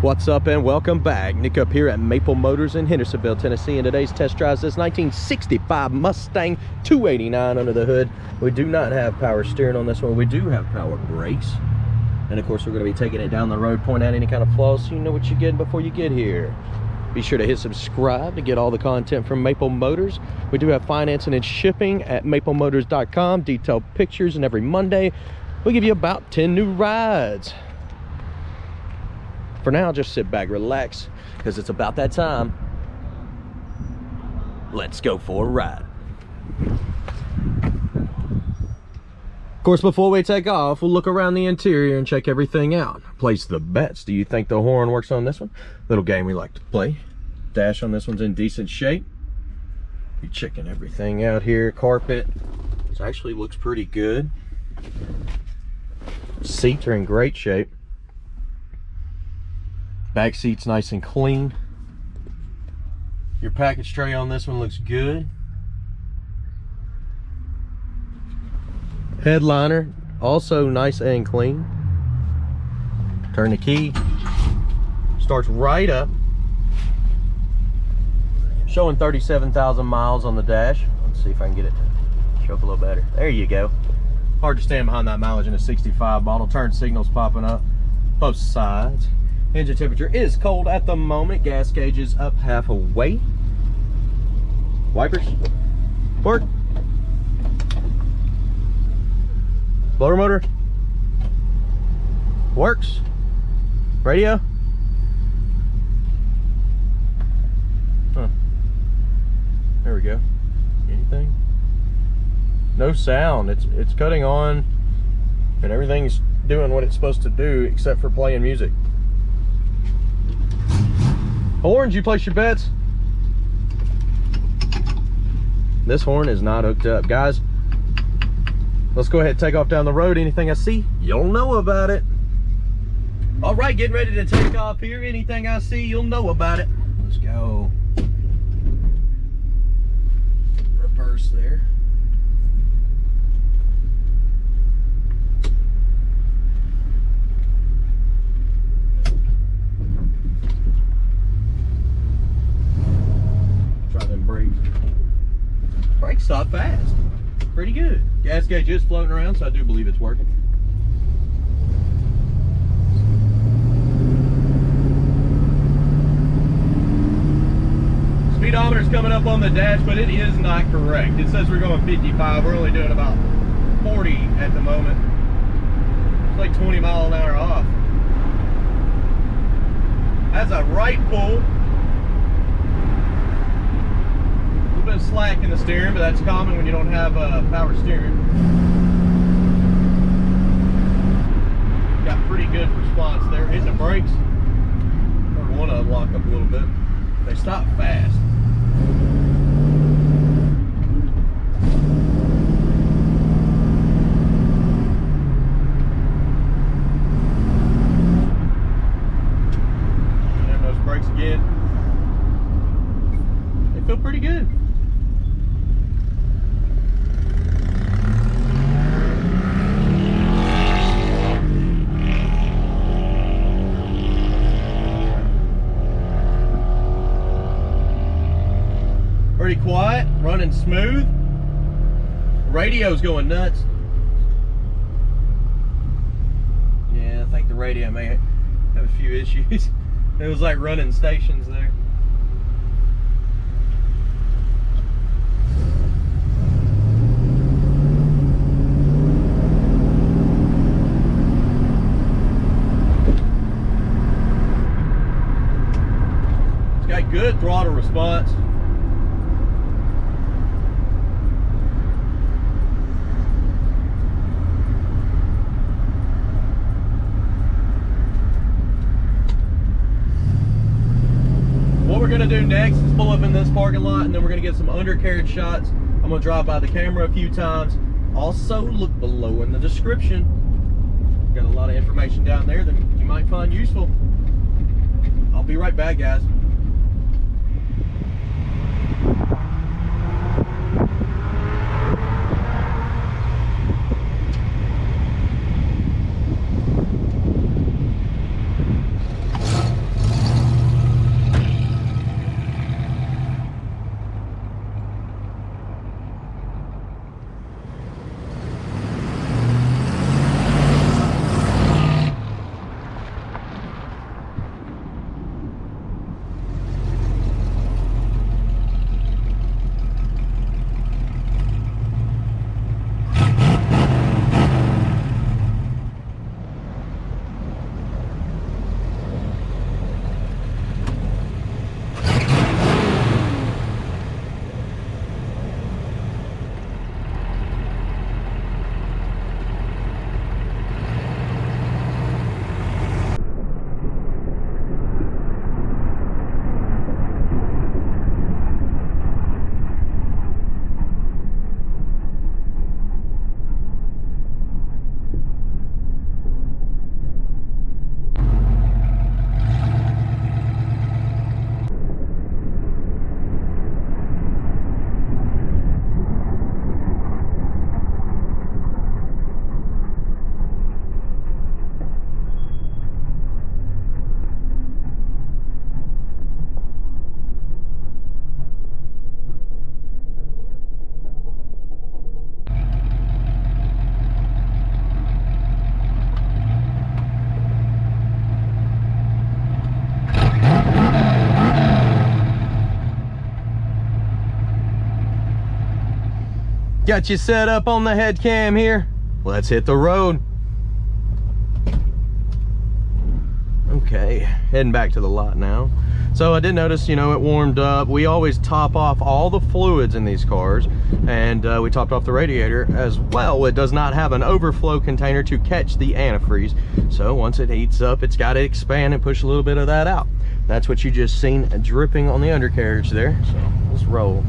What's up and welcome back. Nick up here at Maple Motors in Hendersonville, Tennessee, and today's test drive is this 1965 Mustang 289 under the hood. We do not have power steering on this one. We do have power brakes. And of course, we're going to be taking it down the road, point out any kind of flaws so you know what you're getting before you get here. Be sure to hit subscribe to get all the content from Maple Motors. We do have financing and shipping at maplemotors.com, detailed pictures, and every Monday we give you about 10 new rides. For now, just sit back, relax, because it's about that time. Let's go for a ride. Of course, before we take off, we'll look around the interior and check everything out. Place the bets. Do you think the horn works on this one? Little game we like to play. Dash on this one's in decent shape. Be checking everything out here. Carpet. This actually looks pretty good. Seats are in great shape. Back seat's nice and clean. Your package tray on this one looks good. Headliner, also nice and clean. Turn the key. Starts right up. Showing 37,000 miles on the dash. Let's see if I can get it to show up a little better. There you go. Hard to stand behind that mileage in a 65 model. Turn signals popping up both sides. Engine temperature is cold at the moment. Gas gauge is up halfway. Wipers work. Blower motor works. Radio. There we go. Anything? No sound. It's cutting on and everything's doing what it's supposed to do except for playing music. Horns, you place your bets. This horn is not hooked up. Guys, let's go ahead and take off down the road. Anything I see, you'll know about it. All right, getting ready to take off here. Anything I see, you'll know about it. Let's go. Reverse there. Brakes stop fast. Pretty good. Gas gauge is floating around, so I do believe it's working. Speedometer's coming up on the dash, but it is not correct. It says we're going 55. We're only doing about 40 at the moment. It's like 20 miles an hour off. That's a right pull. Bit of slack in the steering, but that's common when you don't have power steering. Got pretty good response there. Hitting the brakes. Heard one of them lock up a little bit. They stop fast. And those brakes again. They feel pretty good. Pretty quiet, running smooth. Radio's going nuts. Yeah, I think the radio may have a few issues. It was like running stations there. It's got good throttle response. What we're gonna do next is pull up in this parking lot, and then we're gonna get some undercarriage shots. I'm gonna drive by the camera a few times. Also, look below in the description. Got a lot of information down there that you might find useful. I'll be right back, guys. Got you set up on the head cam here. Let's hit the road. Okay, heading back to the lot now. So I did notice, you know, it warmed up. We always top off all the fluids in these cars, and we topped off the radiator as well. It does not have an overflow container to catch the antifreeze. So once it heats up, it's got to expand and push a little bit of that out. That's what you just seen dripping on the undercarriage there. So let's roll.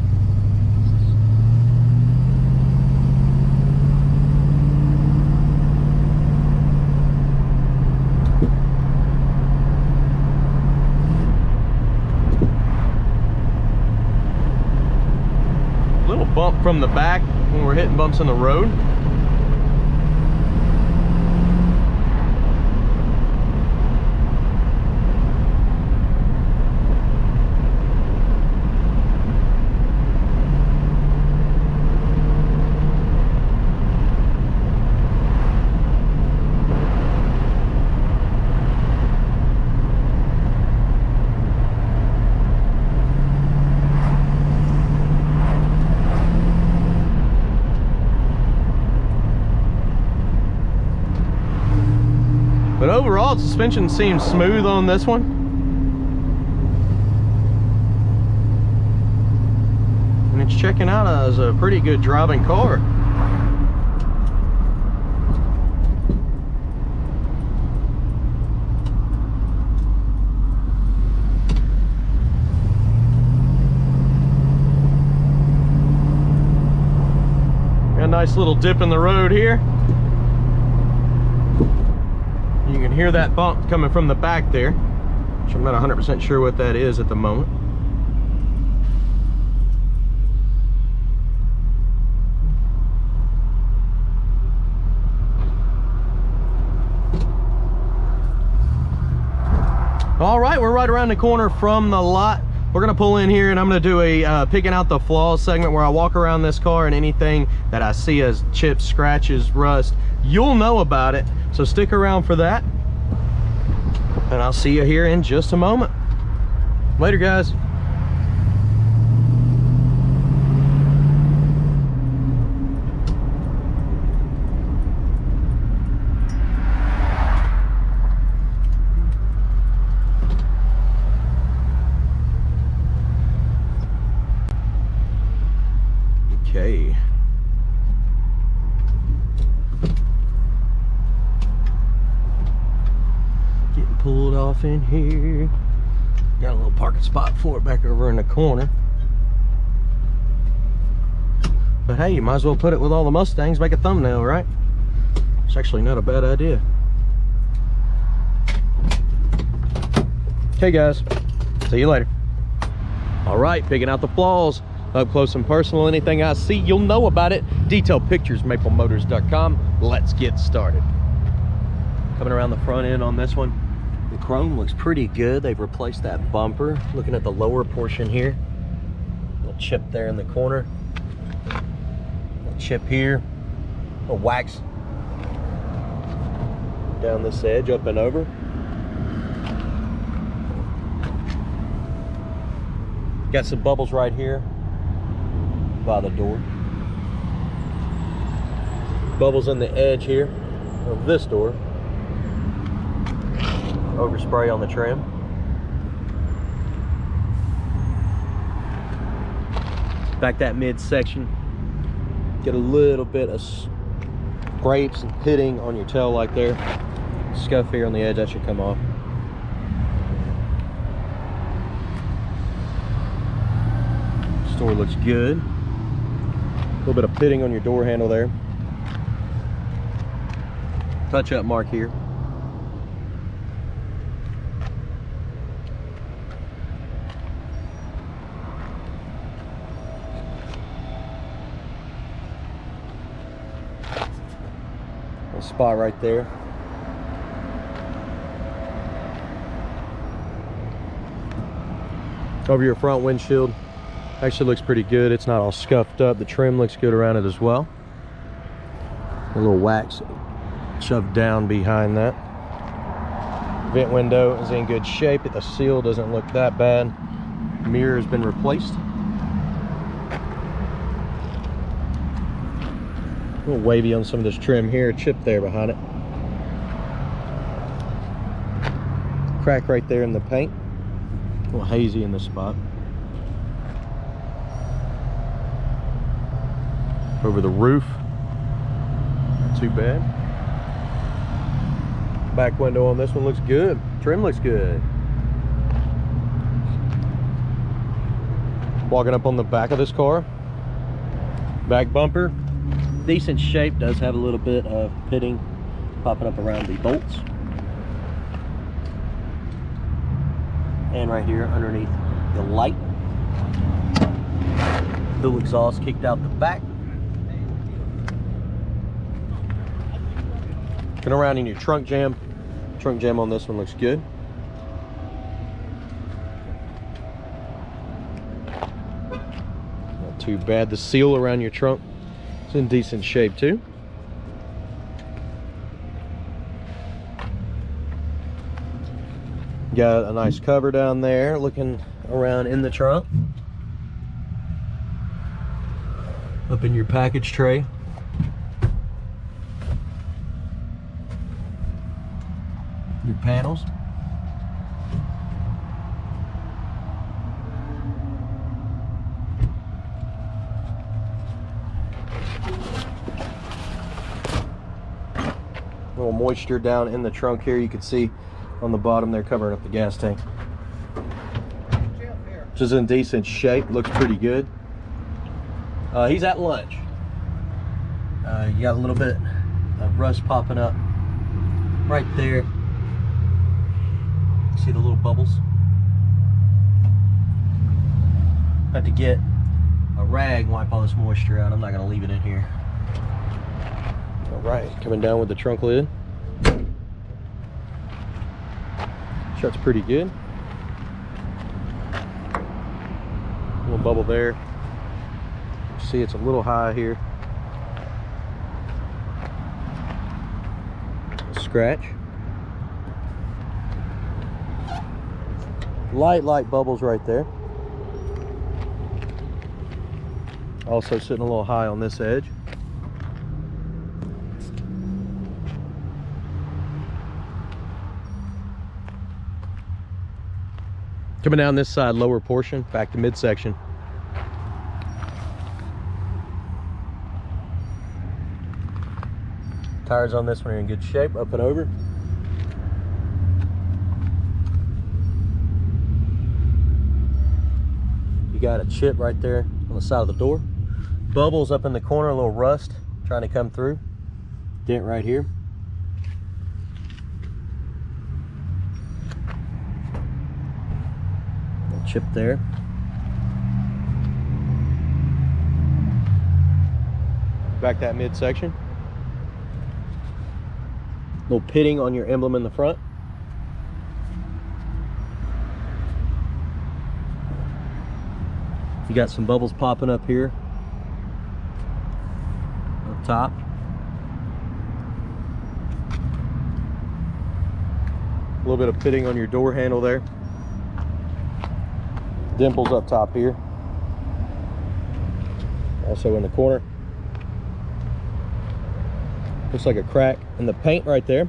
Bump from the back when we're hitting bumps in the road. But overall, suspension seems smooth on this one. And it's checking out as a pretty good driving car. Got a nice little dip in the road here. You can hear that bump coming from the back there, which I'm not 100% sure what that is at the moment. All right, we're right around the corner from the lot. We're gonna pull in here and I'm gonna do a picking out the flaws segment where I walk around this car, and anything that I see as chips, scratches, rust, you'll know about it. So stick around for that. And I'll see you here in just a moment. Later, guys. Okay. Getting pulled off in here. Got a little parking spot for it back over in the corner. But hey, you might as well put it with all the Mustangs, make a thumbnail, right? It's actually not a bad idea. Okay, guys. See you later. All right, picking out the flaws. Up close and personal, anything I see, you'll know about it. Detailed pictures, maplemotors.com. Let's get started. Coming around the front end on this one, the chrome looks pretty good. They've replaced that bumper. Looking at the lower portion here, little chip there in the corner, little chip here, a wax down this edge, up and over. Got some bubbles right here by the door. Bubbles in the edge here of this door. Overspray on the trim. Back that midsection. Get a little bit of scrapes and pitting on your tail light there. Scuff here on the edge, that should come off. Store looks good. A little bit of pitting on your door handle there. Touch up mark here. A spot right there. Over your front windshield. Actually looks pretty good. It's not all scuffed up. The trim looks good around it as well. A little wax shoved down behind that. Vent window is in good shape. The seal doesn't look that bad. Mirror has been replaced. A little wavy on some of this trim here, a chip there behind it. Crack right there in the paint. A little hazy in this spot. Over the roof, not too bad. Back window on this one looks good. Trim looks good. Walking up on the back of this car. Back bumper, decent shape, does have a little bit of pitting popping up around the bolts. And right here underneath the light. Dual exhaust kicked out the back. Looking around in your trunk jam. Trunk jam on this one looks good. Not too bad. The seal around your trunk is in decent shape too. Got a nice cover down there. Looking around in the trunk. Up in your package tray. Your panels. A little moisture down in the trunk here. You can see on the bottom there covering up the gas tank. Which is in decent shape. Looks pretty good. He's at lunch. You got a little bit of rust popping up right there. See the little bubbles? Have to get a rag, wipe all this moisture out. I'm not gonna leave it in here. All right, coming down with the trunk lid. Shuts pretty good. A little bubble there. You see it's a little high here. Scratch. Light bubbles right there. Also sitting a little high on this edge. Coming down this side, lower portion, back to midsection. Tires on this one are in good shape, up and over. Got a chip right there on the side of the door. Bubbles up in the corner, a little rust trying to come through. Dent right here. A chip there. Back that midsection. Little pitting on your emblem in the front. You got some bubbles popping up here up top. A little bit of pitting on your door handle there. Dimples up top here. Also in the corner. Looks like a crack in the paint right there.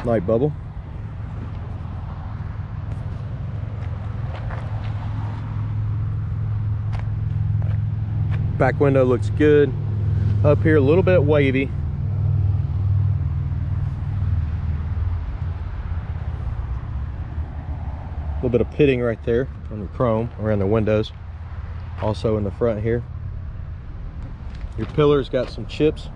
Light bubble. Back window looks good. Up here a little bit wavy. A little bit of pitting right there on the chrome around the windows. Also in the front here. Your pillar's got some chips.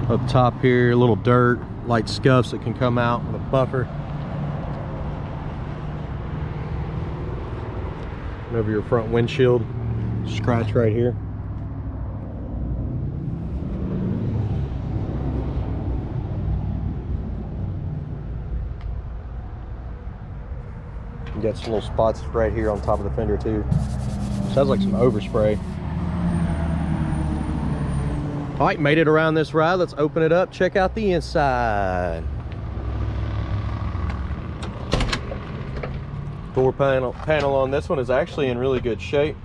Up top here, a little dirt, light scuffs that can come out with a buffer. And over your front windshield, scratch right here. You got some little spots right here on top of the fender too. Sounds like some overspray. All right, made it around this ride. Let's open it up, check out the inside. Door panel on this one is actually in really good shape.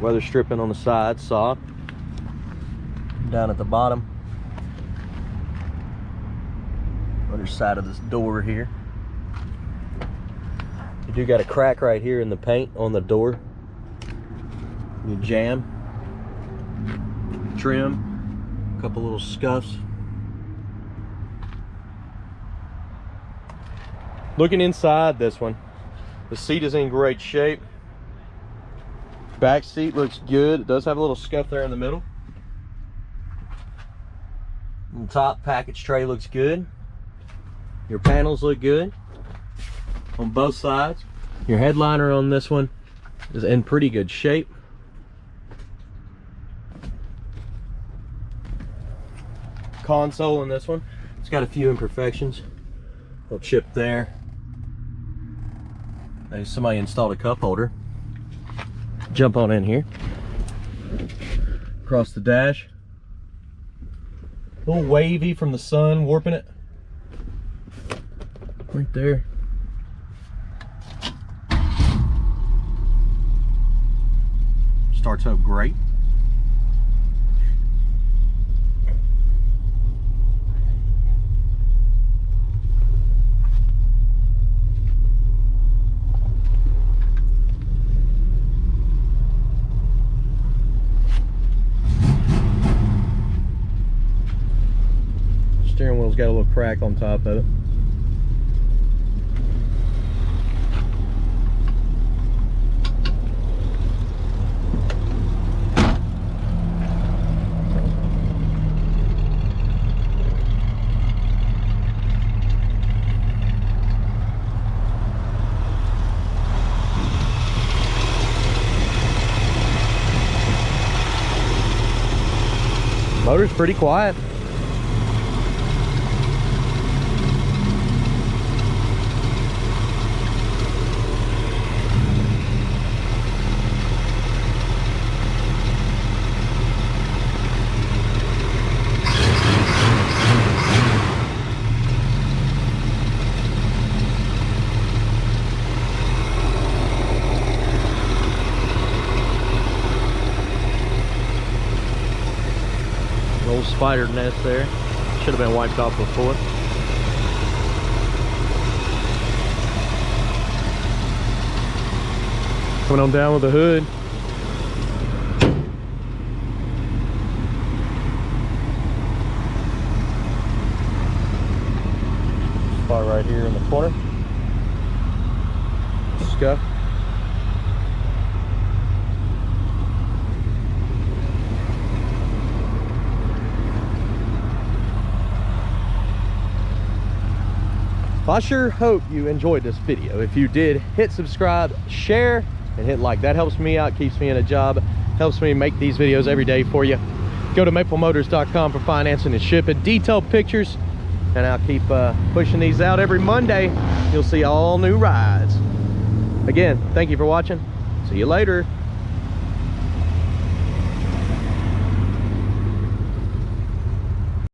Weather stripping on the side, soft. Down at the bottom. Other side of this door here. You do got a crack right here in the paint on the door. You jam. Trim. A couple little scuffs. Looking inside this one, the seat is in great shape. Back seat looks good. It does have a little scuff there in the middle. And the top package tray looks good. Your panels look good on both sides. Your headliner on this one is in pretty good shape. Console in this one, it's got a few imperfections. A little chip there. Somebody installed a cup holder. Jump on in here. Across the dash. A little wavy from the sun, warping it. Right there. Starts up great. Steering wheel's got a little crack on top of it. Motor's pretty quiet. Old spider nest there. Should have been wiped off before. Coming on down with the hood. Spot right here in the corner. Scuff. I sure hope you enjoyed this video. If you did, hit subscribe, share, and hit like. That helps me out, keeps me in a job, helps me make these videos every day for you. Go to maplemotors.com for financing and shipping, detailed pictures, and I'll keep pushing these out every Monday. You'll see all new rides. Again, thank you for watching. See you later.